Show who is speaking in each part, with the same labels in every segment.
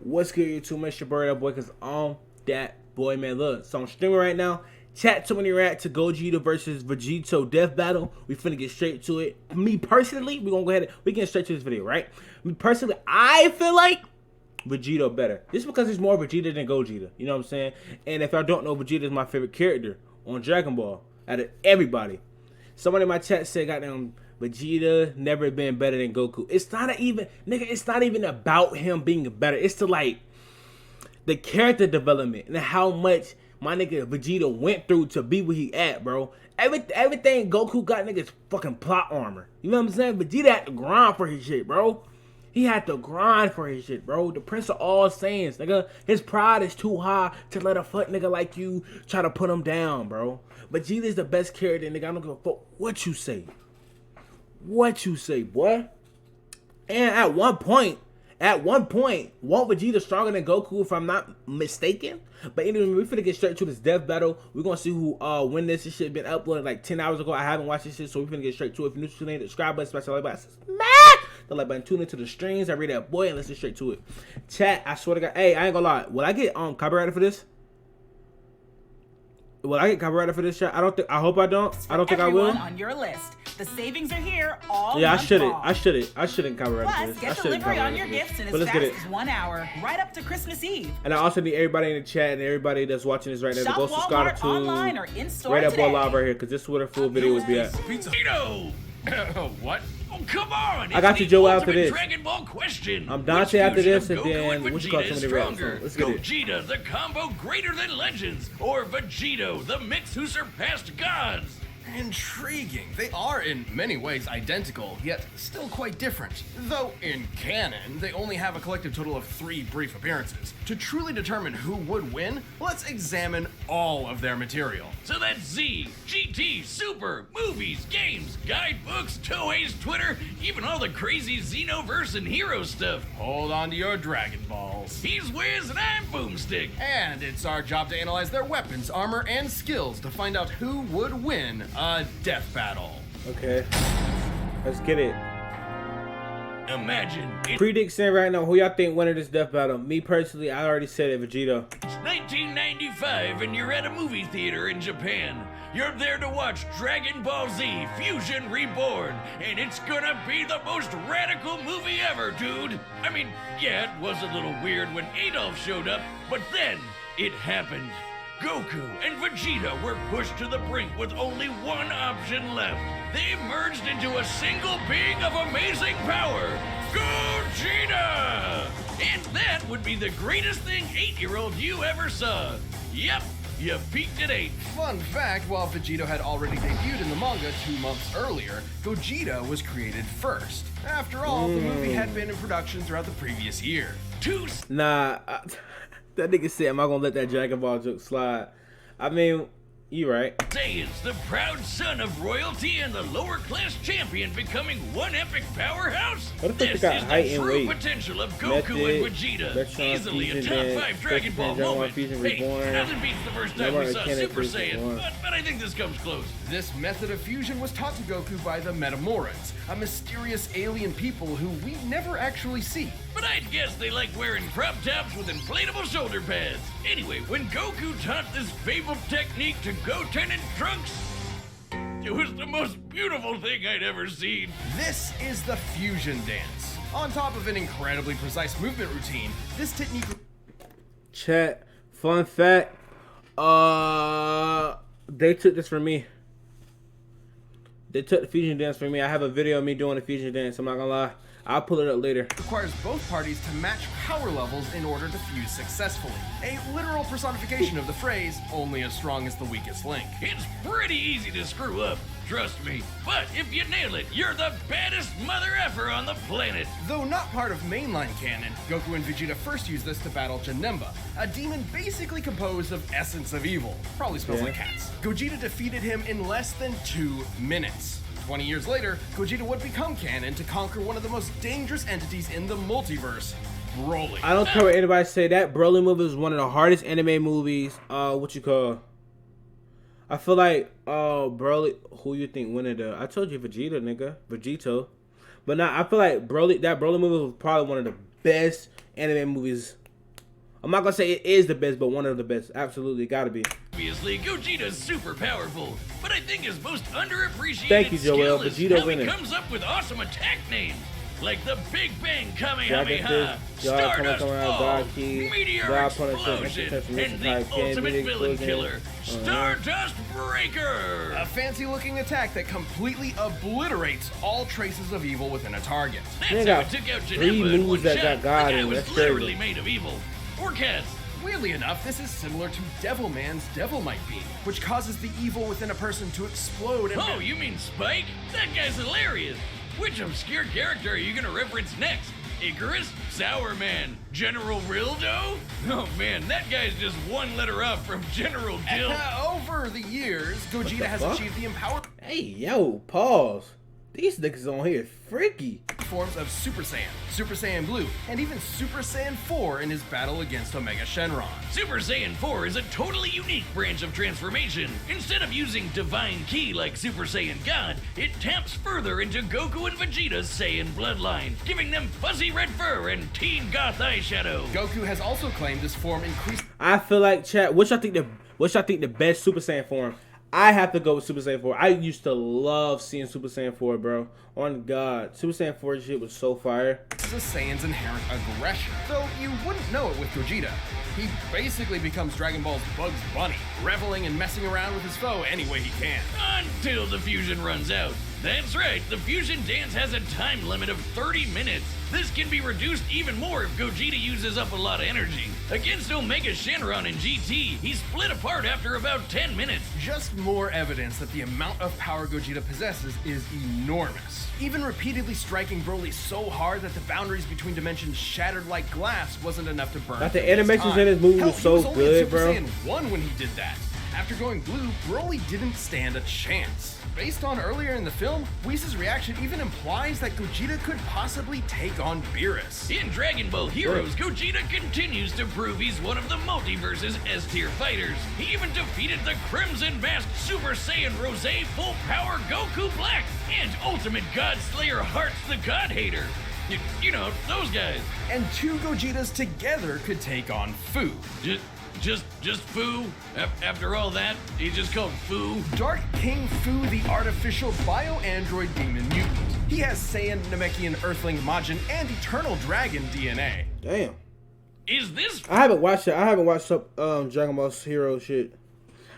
Speaker 1: What's good, YouTube? Man, it's your bird, that boy, because on that boy, man. Look, so I'm streaming right now. Chat too many rat to Gogeta versus Vegetio death battle. We finna get straight to it. Me personally, we gonna go ahead and we get straight to this video, right? Me personally, I feel like Vegetio better. Just because he's more Vegeta than Gogeta. You know what I'm saying? And if I don't know, Vegeta is my favorite character on Dragon Ball out of everybody. Somebody in my chat said, goddamn, Vegeta never been better than Goku. It's not even, nigga, it's not even about him being better. It's to like the character development and how much my nigga Vegeta went through to be where he at, bro. Everything Goku got, nigga's fucking plot armor. You know what I'm saying? Vegeta had to grind for his shit, bro. He had to grind for his shit, bro. The Prince of all Saiyans, nigga. His pride is too high to let a fuck nigga like you try to put him down, bro. Vegeta is the best character, nigga. I don't give a fuck what you say. What you say, boy. And at one point, won't Vegeta stronger than Goku if I'm not mistaken? But anyway, we finna get straight to this death battle. We're gonna see who win this. This shit been uploaded like 10 hours ago. I haven't watched this shit, so we finna get straight to it. If you're new to the channel, subscribe button, smash the like button, smash the like button, tune into the streams. I read that boy, and let's get straight to it. Chat, I swear to God, hey, I ain't gonna lie. Will I get copyrighted for this? Will I get copyrighted for this shit? I don't think. I hope I don't. I don't think I will.
Speaker 2: On your list, the savings are here all
Speaker 1: yeah,
Speaker 2: month long.
Speaker 1: I shouldn't copyright
Speaker 2: Plus,
Speaker 1: for this.
Speaker 2: get delivery on your gifts in as fast as 1 hour, right up to Christmas Eve.
Speaker 1: And I also need everybody in the chat and everybody that's watching this right now to go subscribe to
Speaker 2: online or in store
Speaker 1: right that boy
Speaker 2: today.
Speaker 1: live right here, because this is where the full video would be at.
Speaker 3: What? Oh, come on!
Speaker 1: I got you, Joe, after this.
Speaker 3: Dragon Ball question.
Speaker 1: I'm Dante after this, and
Speaker 3: Goku
Speaker 1: then what you call somebody rap. So let's get it.
Speaker 3: Gogeta, the combo greater than legends, or Vegetio, the mix who surpassed gods?
Speaker 4: Intriguing. They are in many ways identical, yet still quite different. Though in canon, they only have a collective total of 3 brief appearances. To truly determine who would win, let's examine all of their material.
Speaker 3: So that's Z, GT, Super, movies, games, guidebooks, Toei's Twitter, even all the crazy Xenoverse and hero stuff.
Speaker 4: Hold on to your Dragon Balls.
Speaker 3: He's Wiz and I'm Boomstick.
Speaker 4: And it's our job to analyze their weapons, armor, and skills to find out who would win a death battle.
Speaker 1: Okay, let's get it.
Speaker 3: Imagine
Speaker 1: Predict saying right now, who y'all think winning this death battle? Me personally, I already said it, Vegeta.
Speaker 3: It's 1995 and you're at a movie theater in Japan. You're there to watch Dragon Ball Z Fusion Reborn, and it's gonna be the most radical movie ever, dude. I mean, yeah, it was a little weird when Adolf showed up, but then it happened. Goku and Vegeta were pushed to the brink with only one option left. They merged into a single being of amazing power, Gogeta! And that would be the greatest thing 8-year-old you ever saw. Yep, you peaked at 8.
Speaker 4: Fun fact, while Vegetio had already debuted in the manga 2 months earlier, Gogeta was created first. After all, the movie had been in production throughout the previous year.
Speaker 1: Nah, that nigga said, am I gonna let that Dragon Ball joke slide? I mean, you right.
Speaker 3: Saiyans, the proud son of royalty and the lower class champion becoming one epic powerhouse?
Speaker 1: What if they
Speaker 3: This
Speaker 1: got
Speaker 3: is
Speaker 1: height
Speaker 3: the
Speaker 1: and
Speaker 3: true
Speaker 1: weight?
Speaker 3: potential of Goku and Vegeta. Easily a top 5 Dragon Ball moment. Hey, nothing beats the first time we saw Super Saiyan, but I think this comes close.
Speaker 4: This method of fusion was taught to Goku by the Metamorans, a mysterious alien people who we never actually see.
Speaker 3: But I'd guess they like wearing crop tops with inflatable shoulder pads. Anyway, when Goku taught this fabled technique to Goten and Trunks, it was the most beautiful thing I'd ever seen.
Speaker 4: This is the fusion dance. On top of an incredibly precise movement routine, this technique...
Speaker 1: Chat, fun fact, they took this from me. They took the fusion dance from me. I have a video of me doing the fusion dance, I'm not gonna lie. I'll pull it up later.
Speaker 4: Requires both parties to match power levels in order to fuse successfully. A literal personification of the phrase, only as strong as the weakest link.
Speaker 3: It's pretty easy to screw up, trust me. But if you nail it, you're the baddest mother effer on the planet.
Speaker 4: Though not part of mainline canon, Goku and Vegeta first used this to battle Janemba, a demon basically composed of essence of evil. Probably smells like cats. Gogeta defeated him in less than 2 minutes. 20 years later, Gogeta would become canon to conquer one of the most dangerous entities in the multiverse, Broly.
Speaker 1: I don't care what anybody say, that Broly movie is one of the hardest anime movies. What you call? I feel like, Broly, who you think winning the? I told you Vegeta, nigga, Vegetio. But now I feel like that Broly movie was probably one of the best anime movies I'm not gonna say it is the best, but one of the best. Absolutely, gotta be.
Speaker 3: Obviously, Gogeta's super powerful, but I think his most underappreciated
Speaker 1: Thank you, Joel.
Speaker 3: skill is
Speaker 1: Vegeta
Speaker 3: how
Speaker 1: winning.
Speaker 3: he comes up with awesome attack names. Like the Big Bang
Speaker 1: Dragon
Speaker 3: Kamehameha,
Speaker 1: Fist, God
Speaker 3: Stardust
Speaker 1: Come Around,
Speaker 3: Fall,
Speaker 1: God Key,
Speaker 3: Meteor
Speaker 1: God Punisher,
Speaker 3: Explosion, and the ultimate villain killer, Stardust Breaker!
Speaker 4: A fancy-looking attack that completely obliterates all traces of evil within a target.
Speaker 3: That's
Speaker 1: They
Speaker 3: how
Speaker 1: got
Speaker 3: it took out
Speaker 1: 3
Speaker 3: Janemba in
Speaker 1: moves
Speaker 3: one
Speaker 1: that
Speaker 3: shot.
Speaker 1: got God
Speaker 3: The guy
Speaker 1: in.
Speaker 3: was
Speaker 1: That's crazy.
Speaker 3: literally made of evil. Or cats.
Speaker 4: Weirdly enough, this is similar to Devilman's Devilmite Beam, which causes the evil within a person to explode and...
Speaker 3: Oh, you mean Spike? That guy's hilarious. Which obscure character are you gonna reference next? Icarus? Sour Man? General Rildo? Oh man, that guy's just one letter up from General Dill.
Speaker 4: Over the years, Gogeta has
Speaker 1: fuck?
Speaker 4: achieved the empowered
Speaker 1: Hey, yo, pause. These niggas on here freaky.
Speaker 4: forms of Super Saiyan Blue, and even Super Saiyan 4 in his battle against Omega Shenron.
Speaker 3: Super Saiyan 4 is a totally unique branch of transformation. Instead of using Divine Ki like Super Saiyan God, it taps further into Goku and Vegeta's Saiyan bloodline, giving them fuzzy red fur and teen goth eyeshadow.
Speaker 4: Goku has also claimed this form increased
Speaker 1: I feel like, chat, which I think the best Super Saiyan form? I have to go with Super Saiyan 4. I used to love seeing Super Saiyan 4, bro. On God, Super Saiyan 4 shit was so fire.
Speaker 4: the Saiyan's inherent aggression, though you wouldn't know it with Gogeta. He basically becomes Dragon Ball's Bugs Bunny, reveling and messing around with his foe any way he can.
Speaker 3: Until the fusion runs out. That's right, the fusion dance has a time limit of 30 minutes. This can be reduced even more if Gogeta uses up a lot of energy. Against Omega Shenron in GT, he split apart after about 10 minutes.
Speaker 4: Just more evidence that the amount of power Gogeta possesses is enormous. Even repeatedly striking Broly so hard that the boundaries between dimensions shattered like glass wasn't enough to burn.
Speaker 1: Like, the
Speaker 4: through his
Speaker 1: animations
Speaker 4: time.
Speaker 1: in this movie
Speaker 4: Hell,
Speaker 1: was
Speaker 4: he
Speaker 1: so
Speaker 4: was only
Speaker 1: good,
Speaker 4: in Super
Speaker 1: bro.
Speaker 4: Saiyan 1 when he did that. After going blue, Broly didn't stand a chance. Based on earlier in the film, Whis' reaction even implies that Gogeta could possibly take on Beerus.
Speaker 3: In Dragon Ball Heroes, Gogeta continues to prove he's one of the multiverse's S-tier fighters. He even defeated the Crimson Masked Super Saiyan Rose Full Power Goku Black and Ultimate God Slayer Hearts the God Hater. You know, those guys.
Speaker 4: And two Gogetas together could take on Fu.
Speaker 3: Just Fu? After all that, he's just called Fu?
Speaker 4: Dark King Fu, the artificial bio-android demon mutant. He has Saiyan, Namekian, Earthling, Majin, and Eternal Dragon DNA.
Speaker 1: Damn.
Speaker 3: Is this...
Speaker 1: I haven't watched it. I haven't watched up Dragon Ball Hero shit.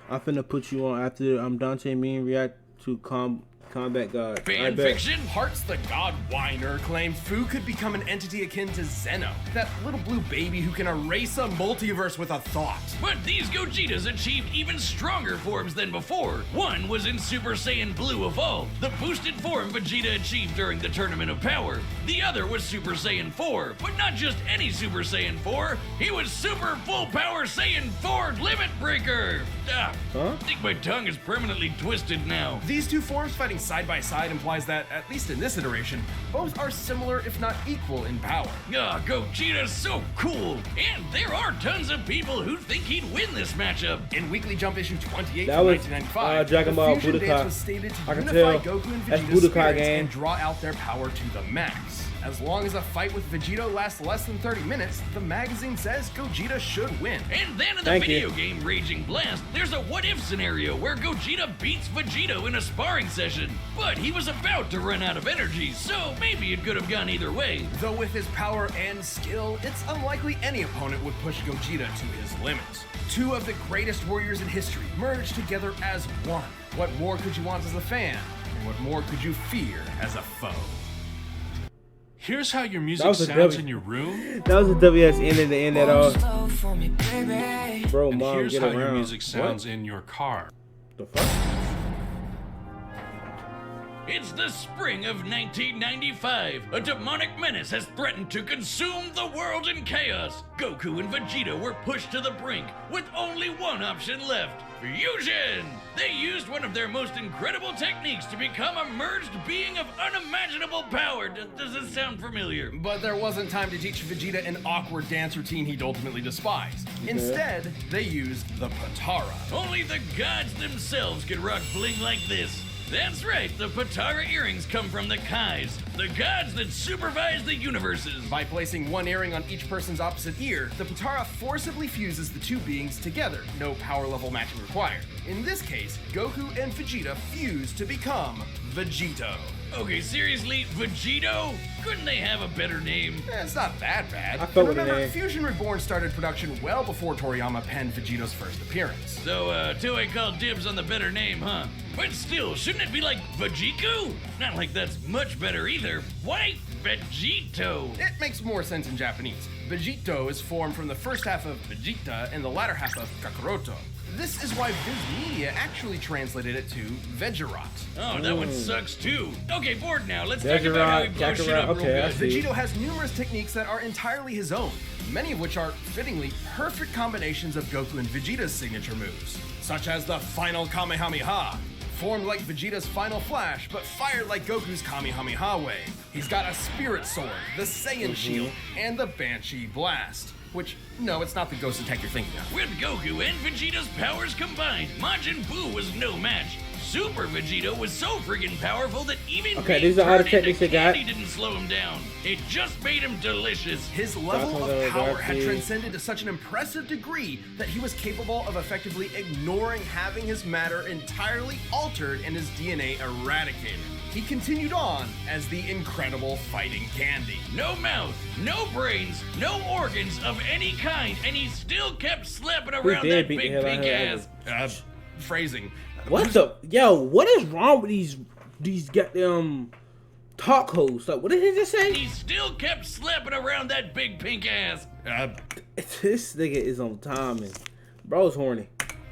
Speaker 1: I'm finna put you on after Dante mean react to Combat God.
Speaker 3: fan fiction?
Speaker 4: Hearts the God Whiner claimed Fu could become an entity akin to Zeno, that little blue baby who can erase a multiverse with a thought.
Speaker 3: But these Gogetas achieved even stronger forms than before. One was in Super Saiyan Blue Evolved, the boosted form Vegeta achieved during the Tournament of Power. The other was Super Saiyan 4, but not just any Super Saiyan 4. He was Super Full Power Saiyan 4 Limit Breaker. I think my tongue is permanently twisted now.
Speaker 4: These two forms fighting side by side implies that, at least in this iteration, both are similar if not equal in power.
Speaker 3: Gogeta's so cool. And there are tons of people who think he'd win this matchup.
Speaker 4: In Weekly Jump issue 28
Speaker 1: That
Speaker 4: from
Speaker 1: was,
Speaker 4: 1995,
Speaker 1: Dragon Ball
Speaker 4: the fusion
Speaker 1: Budokai.
Speaker 4: dance was stated to
Speaker 1: I can
Speaker 4: unify
Speaker 1: tell.
Speaker 4: Goku and
Speaker 1: That's
Speaker 4: Vegeta's
Speaker 1: Budokai
Speaker 4: spirits
Speaker 1: game.
Speaker 4: and draw out their power to the max. As long as a fight with Vegito lasts less than 30 minutes, the magazine says Gogeta should win.
Speaker 3: And then in the
Speaker 1: Thank
Speaker 3: video
Speaker 1: you.
Speaker 3: game Raging Blast, there's a what-if scenario where Gogeta beats Vegito in a sparring session. But he was about to run out of energy, so maybe it could have gone either way.
Speaker 4: Though with his power and skill, it's unlikely any opponent would push Gogeta to his limits. Two of the greatest warriors in history merged together as one. What more could you want as a fan? And what more could you fear as a foe?
Speaker 5: Here's how your
Speaker 1: That
Speaker 5: music
Speaker 1: was a
Speaker 5: sounds
Speaker 1: W.
Speaker 5: in your room,
Speaker 1: That was a WS ending the end at all. Bro,
Speaker 5: and
Speaker 1: mom,
Speaker 5: here's
Speaker 1: get
Speaker 5: how
Speaker 1: around.
Speaker 5: your music sounds
Speaker 1: What
Speaker 5: in your car.
Speaker 1: the fuck?
Speaker 3: It's the spring of 1995. A demonic menace has threatened to consume the world in chaos. Goku and Vegeta were pushed to the brink with only one option left: fusion! They used one of their most incredible techniques to become a merged being of unimaginable power. Does this sound familiar?
Speaker 4: But there wasn't time to teach Vegeta an awkward dance routine he'd ultimately despise. Instead, they used the Patara.
Speaker 3: Only the gods themselves could rock bling like this. That's right, the Potara earrings come from the Kais, the gods that supervise the universes.
Speaker 4: By placing one earring on each person's opposite ear, the Potara forcibly fuses the two beings together, no power level matching required. In this case, Goku and Vegeta fuse to become Vegetio.
Speaker 3: Okay, seriously, Vegetio? Couldn't they have a better name?
Speaker 4: It's not that bad.
Speaker 1: I felt with the
Speaker 4: Remember,
Speaker 1: name.
Speaker 4: Fusion Reborn started production well before Toriyama penned Vegito's first appearance.
Speaker 3: So, Toei called dibs on the better name, huh? But still, shouldn't it be like Vegiku? Not like that's much better either. Why Vegetio?
Speaker 4: It makes more sense in Japanese. Vegetio is formed from the first half of Vegeta and the latter half of Kakaroto. This is why Viz Media actually translated it to Vegerot.
Speaker 3: Oh, that one sucks too. Okay, bored now. Let's talk about how he blows shit up
Speaker 1: Okay, I
Speaker 3: real good.
Speaker 1: see.
Speaker 4: Vegito has numerous techniques that are entirely his own, many of which are fittingly perfect combinations of Goku and Vegeta's signature moves, such as the final Kamehameha, formed like Vegeta's final flash, but fired like Goku's Kamehameha way. He's got a Spirit Sword, the Saiyan Shield, and the Banshee Blast. Which, no, it's not the ghost attack you're thinking of.
Speaker 3: With Goku and Vegeta's powers combined, Majin Buu was no match. Super Vegeta was so friggin' powerful that even
Speaker 1: Okay,
Speaker 3: being
Speaker 1: these are all the
Speaker 3: turned into
Speaker 1: techniques they got.
Speaker 3: candy didn't slow him down. It just made him delicious.
Speaker 4: His level
Speaker 1: That's
Speaker 4: of
Speaker 1: what
Speaker 4: power
Speaker 1: I
Speaker 4: had
Speaker 1: see.
Speaker 4: transcended to such an impressive degree that he was capable of effectively ignoring having his matter entirely altered and his DNA eradicated. He continued on as the incredible fighting candy.
Speaker 3: No mouth, no brains, no organs of any kind, and he still kept slapping around
Speaker 1: did
Speaker 3: that
Speaker 1: beat the
Speaker 3: big
Speaker 1: hell out of
Speaker 3: pink
Speaker 1: him.
Speaker 3: ass.
Speaker 4: Phrasing.
Speaker 1: What the yo? What is wrong with these goddamn talk hosts? Like, what did he just say?
Speaker 3: He still kept slapping around that big pink ass.
Speaker 1: This nigga is on timing. Bro's horny.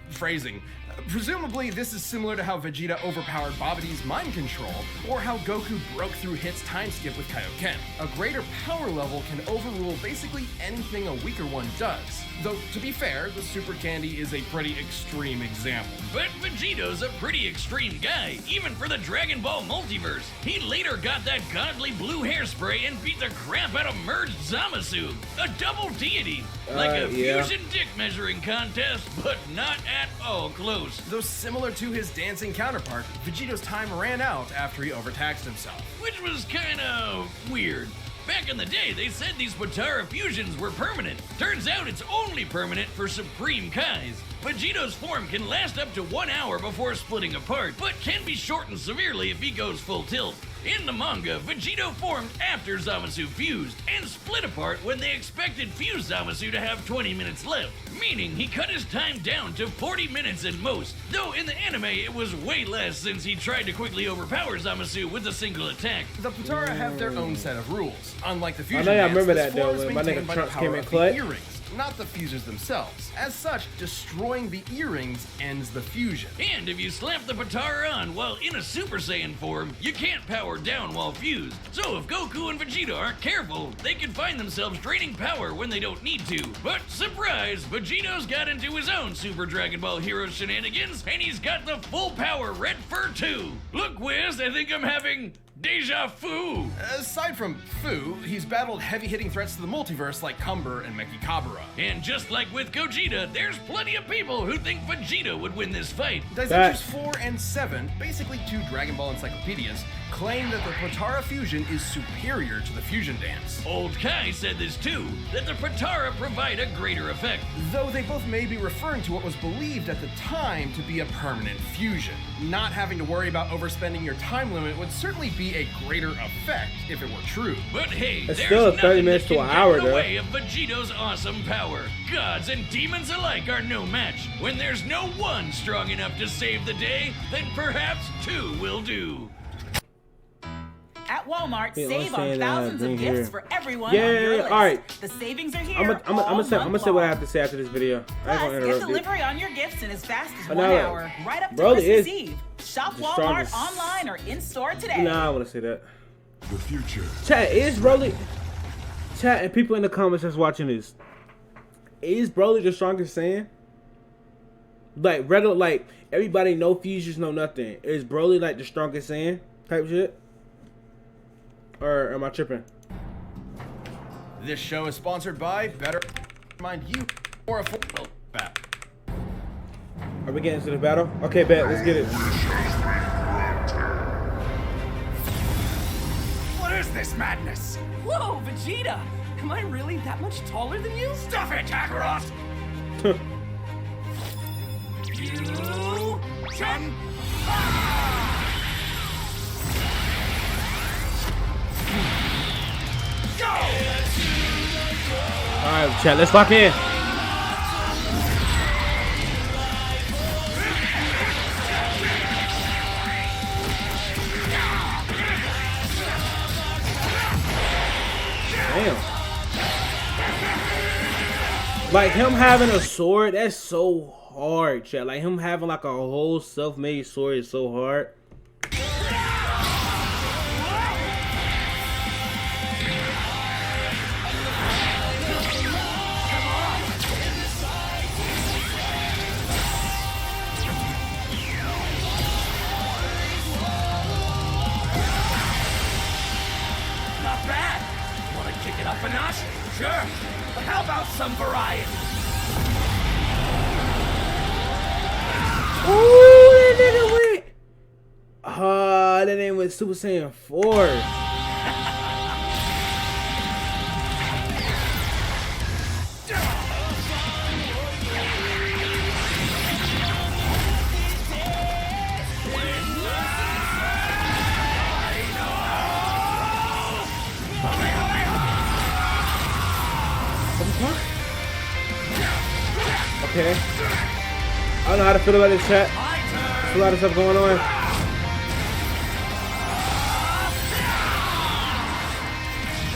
Speaker 4: Phrasing. Presumably, this is similar to how Vegeta overpowered Babidi's mind control, or how Goku broke through Hit's time skip with Kaioken. A greater power level can overrule basically anything a weaker one does. Though, to be fair, the Super Candy is a pretty extreme example.
Speaker 3: But Vegeto's a pretty extreme guy, even for the Dragon Ball multiverse. He later got that godly blue hairspray and beat the crap out of merged Zamasu, a double deity. Like a
Speaker 1: yeah.
Speaker 3: fusion dick measuring contest, but not at all close.
Speaker 4: Though similar to his dancing counterpart, Vegeto's time ran out after he overtaxed himself.
Speaker 3: Which was kinda weird. Back in the day, they said these Potara fusions were permanent. Turns out it's only permanent for Supreme Kais. Vegeto's form can last up to 1 hour before splitting apart, but can be shortened severely if he goes full tilt. In the manga, Vegeto formed after Zamasu fused, and split apart when they expected fused Zamasu to have 20 minutes left, meaning he cut his time down to 40 minutes at most, though in the anime it was way less since he tried to quickly overpower Zamasu with a single attack.
Speaker 4: The Potara have their own set of rules. Unlike the fusion
Speaker 1: I know y'all
Speaker 4: dance,
Speaker 1: remember
Speaker 4: this
Speaker 1: that, though,
Speaker 4: form is
Speaker 1: when my
Speaker 4: maintained
Speaker 1: nigga
Speaker 4: by the
Speaker 1: Trunks
Speaker 4: power
Speaker 1: came in
Speaker 4: of the
Speaker 1: clutch.
Speaker 4: earrings, not the fusers themselves. As such, destroying the earrings ends the fusion.
Speaker 3: And if you slap the Potara on while in a Super Saiyan form, you can't power down while fused. So if Goku and Vegeta aren't careful, they can find themselves draining power when they don't need to. But surprise, Vegeto's got into his own Super Dragon Ball Hero shenanigans, and he's got the full power Red Fur 2. Look, Wiz, I think I'm having deja vu.
Speaker 4: Aside from Fu, he's battled heavy-hitting threats to the multiverse like Cumber and Mechikabura.
Speaker 3: And just like with Gogeta, there's plenty of people who think Vegeta would win this fight.
Speaker 4: Daisetsu's 4 and 7, basically two Dragon Ball encyclopedias, claim that the Potara fusion is superior to the fusion dance.
Speaker 3: Old Kai said this too, that the Potara provide a greater effect.
Speaker 4: Though they both may be referring to what was believed at the time to be a permanent fusion. Not having to worry about overspending your time limit would certainly be a greater effect if it were true.
Speaker 3: But hey,
Speaker 1: It's
Speaker 3: there's
Speaker 1: still a 30
Speaker 3: nothing
Speaker 1: minutes
Speaker 3: that
Speaker 1: to
Speaker 3: can
Speaker 1: an
Speaker 3: get
Speaker 1: hour,
Speaker 3: in the
Speaker 1: though.
Speaker 3: way of Vegeto's awesome power. Gods and demons alike are no match. When there's no one strong enough to save the day, then perhaps two will do.
Speaker 2: At Walmart,
Speaker 1: Hey,
Speaker 2: save
Speaker 1: I'm
Speaker 2: on
Speaker 1: saying,
Speaker 2: thousands
Speaker 1: bring
Speaker 2: of gifts
Speaker 1: here.
Speaker 2: for everyone
Speaker 1: Yeah,
Speaker 2: on your list.
Speaker 1: all right.
Speaker 2: The savings are here.
Speaker 1: I'm gonna say what I have to say after this video. I ain't
Speaker 2: Plus,
Speaker 1: gonna
Speaker 2: get
Speaker 1: interrupt it.
Speaker 2: delivery on your gifts in as fast as
Speaker 1: I
Speaker 2: 1
Speaker 1: know.
Speaker 2: hour, right up to
Speaker 1: Bro, it
Speaker 2: Christmas
Speaker 1: is
Speaker 2: Eve. Shop
Speaker 1: the
Speaker 2: Walmart
Speaker 1: strongest.
Speaker 2: online or in store today.
Speaker 1: Nah, I want to say that.
Speaker 6: The future.
Speaker 1: Chat, is Broly... Chat, and people in the comments that's watching this. Is Broly the strongest Saiyan? Like, regular, like, everybody know fusions, know nothing. Is Broly, like, the strongest Saiyan type shit? Or am I tripping?
Speaker 4: This show is sponsored by Better Mind You or Affordable Bat.
Speaker 1: Are we getting into the battle? Okay, bet. Let's get it.
Speaker 4: this madness?
Speaker 6: Whoa, Vegeta! Am I really that much taller than you?
Speaker 4: Stuff it, Kakarot!
Speaker 6: Fusion!
Speaker 1: Alright, chat, let's lock in. Damn. Like him having a sword, that's so hard, chat. Like him having like a whole self-made sword is so hard.
Speaker 6: Not bad! Wanna kick it up a notch? Sure! But how about some variety?
Speaker 1: Ooh, that nigga went. That name was Super Saiyan 4. Okay. I don't know how to feel about this chat. There's a lot of stuff going on.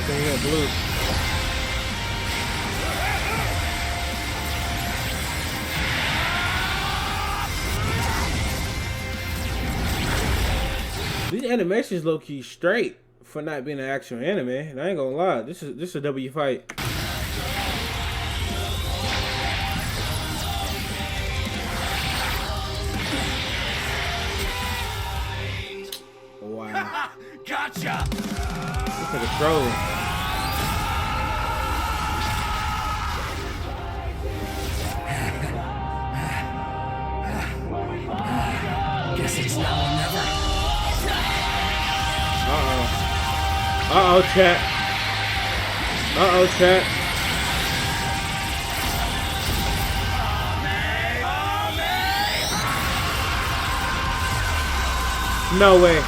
Speaker 1: Okay, yeah, blue. These animations low key straight for not being an actual anime. And I ain't gonna lie, this is a W fight. Wow.
Speaker 6: Gotcha!
Speaker 1: This is a troll.
Speaker 6: Guess it's now or never.
Speaker 1: Uh-oh, chat. Uh-oh, chat. No way.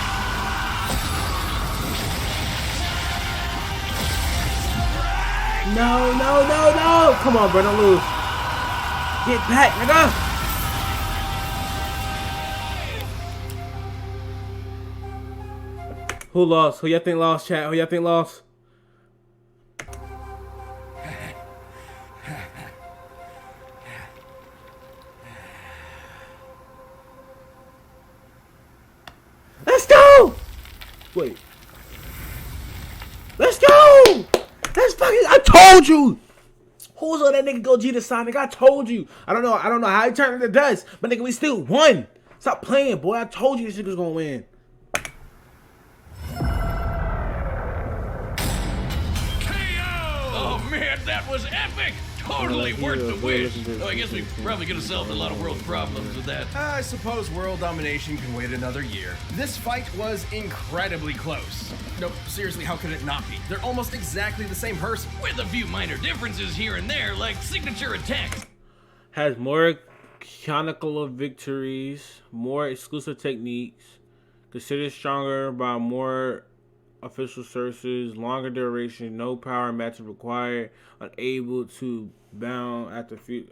Speaker 1: No, no, no, no. Come on, bro, don't lose. Get back, nigga. Who lost? Who y'all think lost, chat? Who y'all think lost? Let's go! Wait. Let's go! That's fucking. I told you. Who's on that nigga Gogeta Sonic? I told you. I don't know how he turned into dust, but nigga, we still won. Stop playing, boy. I told you this nigga's gonna win.
Speaker 3: Oh man, that was epic! Totally worth the wish. Oh, I guess we probably could have solved a lot of world problems with that.
Speaker 4: I suppose world domination can wait another year. This fight was incredibly close. No, seriously, how could it not be? They're almost exactly the same person.
Speaker 3: With a few minor differences here and there, like signature attacks.
Speaker 1: Has more canonical victories, more exclusive techniques, considered stronger by more official sources, longer duration, no power matchup required, unable to bound at the feet,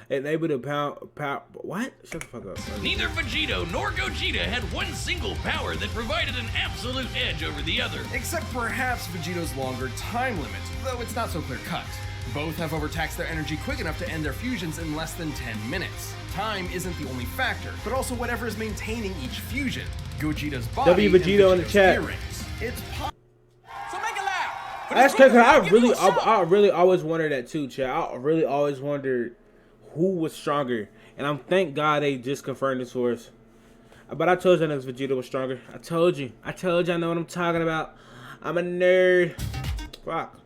Speaker 1: unable to pound, what? Shut the fuck up.
Speaker 3: Neither Vegetio nor Gogeta had one single power that provided an absolute edge over the other.
Speaker 4: Except perhaps Vegeto's longer time limit, though it's not so clear cut. Both have overtaxed their energy quick enough to end their fusions in less than 10 minutes. Time isn't the only factor, but also whatever is maintaining each fusion. Gogeta's body
Speaker 1: W Vegetio in the
Speaker 4: Vegeto's
Speaker 1: chat.
Speaker 4: earrings. It's
Speaker 6: So make it loud!
Speaker 1: That's cause I really always wondered that too, chat. I really always wondered who was stronger, and thank God they just confirmed this for us. But I told you that Vegeta was stronger. I told you I know what I'm talking about. I'm a nerd. Fuck.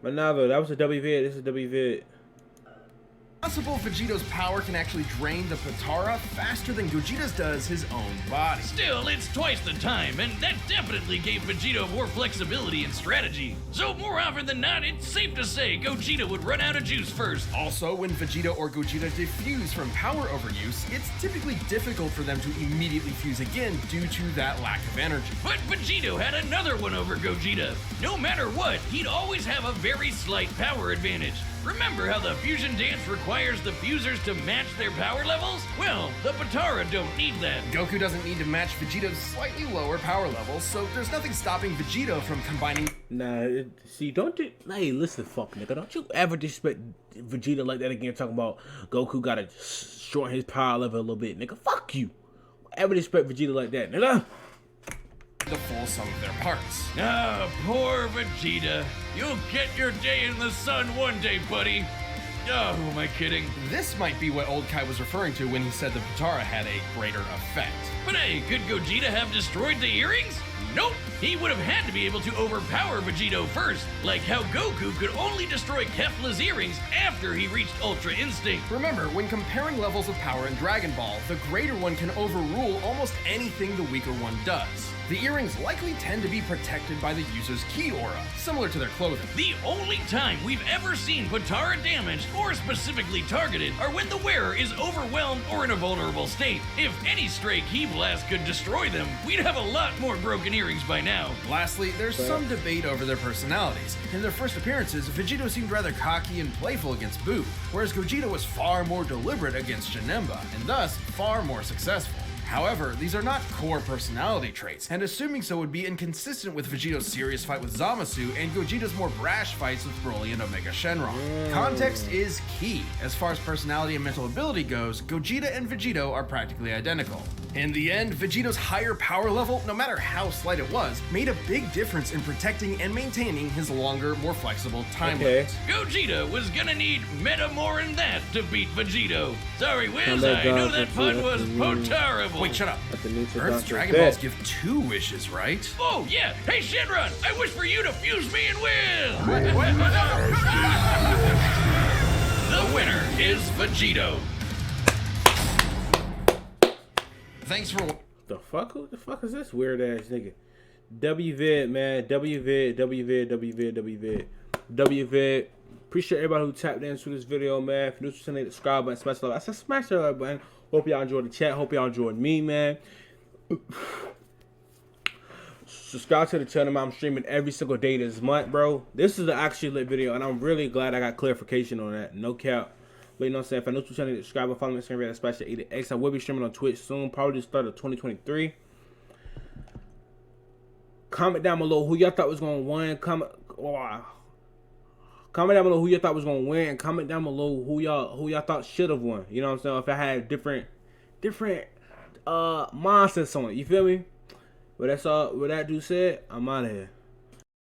Speaker 1: But now though, that was a W vid. This is a W vid.
Speaker 4: possible Vegito's power can actually drain the Potara faster than Gogeta's does his own body.
Speaker 3: Still, it's twice the time, and that definitely gave Vegito more flexibility and strategy. So more often than not, it's safe to say Gogeta would run out of juice first.
Speaker 4: Also, when Vegeta or Gogeta defuse from power overuse, it's typically difficult for them to immediately fuse again due to that lack of energy.
Speaker 3: But Vegito had another one over Gogeta. No matter what, he'd always have a very slight power advantage. Remember how the fusion dance requires the fusers to match their power levels? Well, the Potara don't need that.
Speaker 4: Goku doesn't need to match Vegito's slightly lower power levels, so there's nothing stopping Vegito from combining.
Speaker 1: Nah, see, don't do. Hey, listen, fuck nigga, don't you ever disrespect Vegeta like that again? Talking about Goku gotta shorten his power level a little bit, nigga. Fuck you. Ever disrespect Vegeta like that, nigga?
Speaker 4: The full sum of their parts.
Speaker 3: Ah, poor Vegeta. You'll get your day in the sun one day, buddy. Oh, who am I kidding?
Speaker 4: This might be what Old Kai was referring to when he said the Potara had a greater effect.
Speaker 3: But hey, could Gogeta have destroyed the earrings? Nope. He would have had to be able to overpower Vegito first, like how Goku could only destroy Kefla's earrings after he reached Ultra Instinct.
Speaker 4: Remember, when comparing levels of power in Dragon Ball, the greater one can overrule almost anything the weaker one does. The earrings likely tend to be protected by the user's ki aura, similar to their clothing.
Speaker 3: The only time we've ever seen Potara damaged or specifically targeted are when the wearer is overwhelmed or in a vulnerable state. If any stray ki blast could destroy them, we'd have a lot more broken earrings by now.
Speaker 4: Lastly, there's some debate over their personalities. In their first appearances, Vegito seemed rather cocky and playful against Buu, whereas Gogeta was far more deliberate against Janemba, and thus far more successful. However, these are not core personality traits, and assuming so would be inconsistent with Vegito's serious fight with Zamasu and Gogeta's more brash fights with Broly and Omega Shenron. Context is key. As far as personality and mental ability goes, Gogeta and Vegito are practically identical. In the end, Vegito's higher power level, no matter how slight it was, made a big difference in protecting and maintaining his longer, more flexible time limits.
Speaker 3: Gogeta was gonna need meta more than that to beat Vegito. Sorry, Wiz,
Speaker 1: that
Speaker 3: I know
Speaker 1: God,
Speaker 3: that pun was Potara.
Speaker 4: Wait, shut up.
Speaker 1: That's the new
Speaker 4: Earth's
Speaker 1: Doctor
Speaker 4: Dragon
Speaker 1: Death.
Speaker 4: Balls give 2 wishes, right?
Speaker 3: Oh, yeah. Hey, Shenron, I wish for you to fuse me and win. The winner is Vegito.
Speaker 4: Thanks for...
Speaker 1: The fuck? Who the fuck is this weird ass nigga? WVid, man. WVid. Appreciate everybody who tapped into this video, man. If you're new to the channel, subscribe button, smash the like. I said smash the like button. Hope y'all enjoyed the chat. Hope y'all enjoyed me, man. Subscribe to the channel, man. I'm streaming every single day this month, bro. This is an actually lit video, and I'm really glad I got clarification on that. No cap. But you know what I'm saying? If you're new to the channel, subscribe and follow me on Instagram at Splash X. I will be streaming on Twitch soon, probably the start of 2023. Comment down below who y'all thought was gonna win. Comment down below who y'all thought was gonna win, and comment down below who y'all thought should have won. You know what I'm saying? If I had different mindsets on it, you feel me? But that's all. With that dude said, I'm out of here.